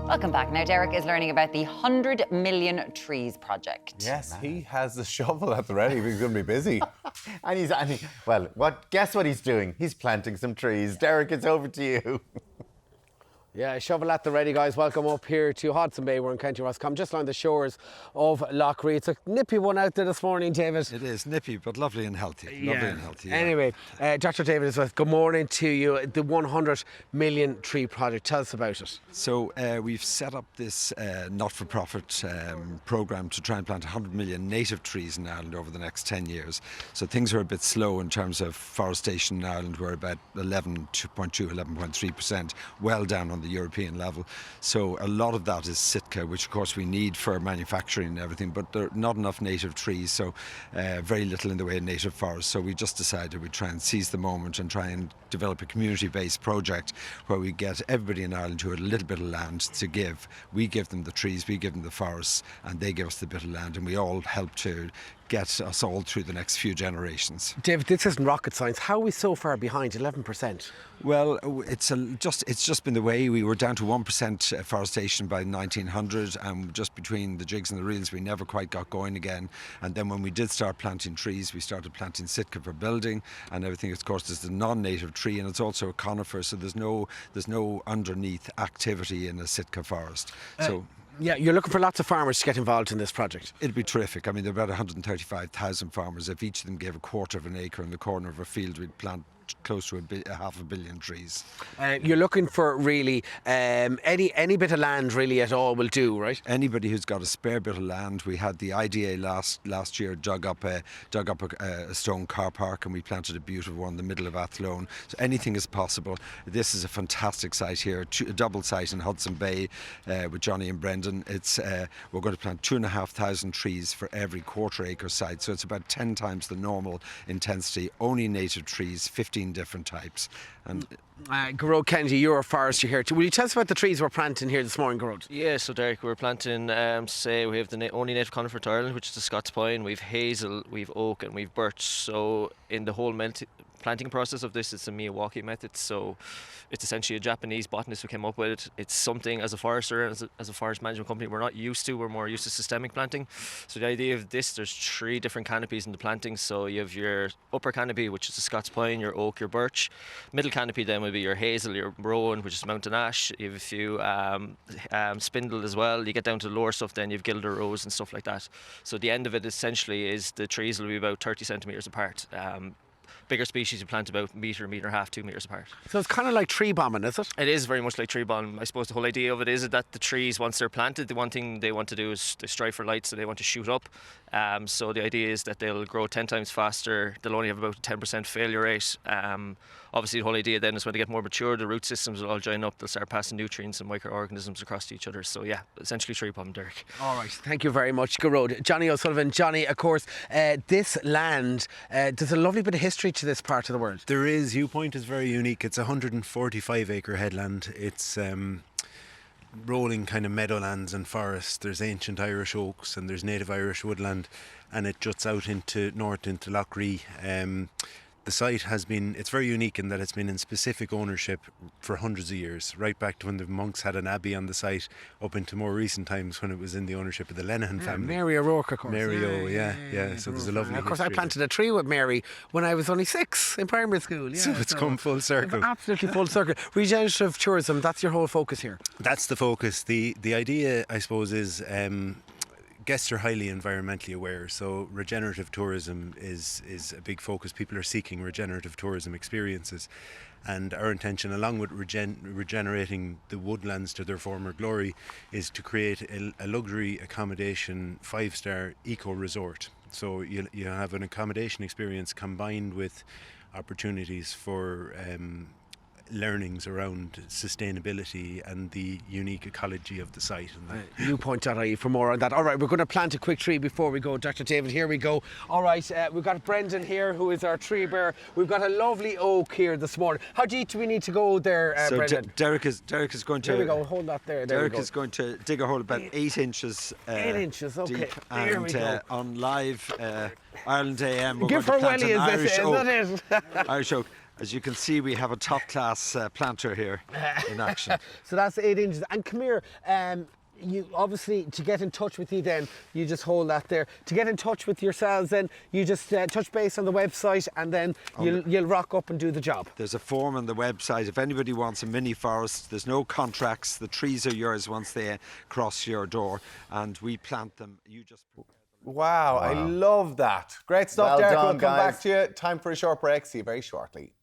Welcome back. Now, Derek is learning about the 100 Million Trees project. Yes, he has the shovel at the ready. He's going to be busy. Guess what he's doing? He's planting some trees. Derek, it's over to you. Yeah, shovel at the ready, guys. Welcome up here to Hodson Bay. We're in County Roscommon, just along the shores of Lough Ree. It's a nippy one out there this morning, David. It is nippy, but lovely and healthy. Yeah. Lovely and healthy. Yeah. Anyway, Dr. David is with. Good morning to you. The 100 Million Tree Project. Tell us about it. So we've set up this not-for-profit programme to try and plant 100 million native trees in Ireland over the next 10 years. So things are a bit slow in terms of forestation in Ireland. We're about 11.2, 11.3%, well down on the European level. So a lot of that is Sitka, which of course we need for manufacturing and everything, but there are not enough native trees, so very little in the way of native forests. So we just decided we'd try and seize the moment and try and develop a community-based project where we get everybody in Ireland who had a little bit of land to give. We give them the trees, we give them the forests, and they give us the bit of land, and we all help to get us all through the next few generations. David, this isn't rocket science. How are we so far behind? 11%? Well, it's just been the way. We were down to 1% forestation by 1900, and just between the jigs and the reels, we never quite got going again. And then when we did start planting trees, we started planting Sitka for building and everything. Of course, there's the non-native tree, and it's also a conifer, so there's no underneath activity in a Sitka forest. Yeah, you're looking for lots of farmers to get involved in this project. It'd be terrific. I mean, there are about 135,000 farmers. If each of them gave a quarter of an acre in the corner of a field, we'd plant close to a half a billion trees. You're looking for really any bit of land really at all will do, right? Anybody who's got a spare bit of land. We had the IDA last year dug up a stone car park, and we planted a beautiful one in the middle of Athlone. So anything is possible. This is a fantastic site here, a double site in Hudson Bay with Johnny and Brendan. It's we're going to plant 2,500 trees for every quarter acre site, so it's about 10 times the normal intensity. Only native trees, 15 different types. And Garrod Kennedy, you're a forester here. Will you tell us about the trees we're planting here this morning, Garrod? Yeah, so Derek, we're planting, we have the only native conifer to Ireland, which is the Scots pine. We've hazel, we've oak, and we've birch. So in the whole planting process of this, it's a Miyawaki method. So it's essentially a Japanese botanist who came up with it. It's something as a forester, as a forest management company, we're not used to. We're more used to systemic planting. So the idea of this, there's 3 different canopies in the planting. So you have your upper canopy, which is the Scots pine, your oak, your birch. Middle canopy then will be your hazel, your rowan, which is mountain ash. You have a few spindle as well. You get down to the lower stuff, then you have guelder rose and stuff like that. So the end of it essentially is the trees will be about 30 centimetres apart. Bigger species you plant about metre and a half, 2 metres apart. So it's kind of like tree bombing, is it? It is very much like tree bombing. I suppose the whole idea of it is that the trees, once they're planted, the one thing they want to do is they strive for light, so they want to shoot up. So the idea is that they'll grow 10 times faster. They'll only have about a 10% failure rate. Obviously the whole idea then is when they get more mature, the root systems will all join up. They'll start passing nutrients and microorganisms across to each other. So yeah, essentially tree bombing, Derek. All right, thank you very much, Garrod. Johnny O'Sullivan. Johnny, of course, this land, there's a lovely bit of history to this part of the world. There is. Viewpoint is very unique. It's a 145 acre headland. It's rolling kind of meadowlands and forests. There's ancient Irish oaks and there's native Irish woodland, and it juts out into north into Lough Ree. The site it's very unique in that it's been in specific ownership for hundreds of years, right back to when the monks had an abbey on the site, up into more recent times when it was in the ownership of the Lenihan family. Mary O'Rourke, of course. Mary yeah. So there's a lovely Of course, history. I planted a tree with Mary when I was only 6 in primary school. Yeah, So it's come full circle. Absolutely full circle. Regenerative tourism, that's your whole focus here. That's the focus. The idea, I suppose, is guests are highly environmentally aware, so regenerative tourism is a big focus. People are seeking regenerative tourism experiences, and our intention, along with regenerating the woodlands to their former glory, is to create a luxury accommodation 5-star eco resort. So you have an accommodation experience combined with opportunities for learnings around sustainability and the unique ecology of the site. Viewpoint.ie for more on that. All right, we're going to plant a quick tree before we go. Dr. David, here we go. All right, we've got Brendan here, who is our tree bearer. We've got a lovely oak here this morning. How deep do we need to go there, Brendan? Derek is going to... Here we go, hold that there. Derek is going to dig a hole about 8 inches 8 inches, okay. deep. There we go. On live Ireland AM, we're Give going her to plant welly, an is Irish oak. that it? Irish oak. As you can see, we have a top-class planter here in action. So that's 8 inches. And come here, you obviously, to get in touch with you then, you just hold that there. To get in touch with yourselves then, you just touch base on the website and then you'll rock up and do the job. There's a form on the website. If anybody wants a mini forest, there's no contracts. The trees are yours once they cross your door, and we plant them. You just... Wow, I love that. Great stuff, Well Derek. done, We'll come guys. back to you. Time for a short break. See you very shortly.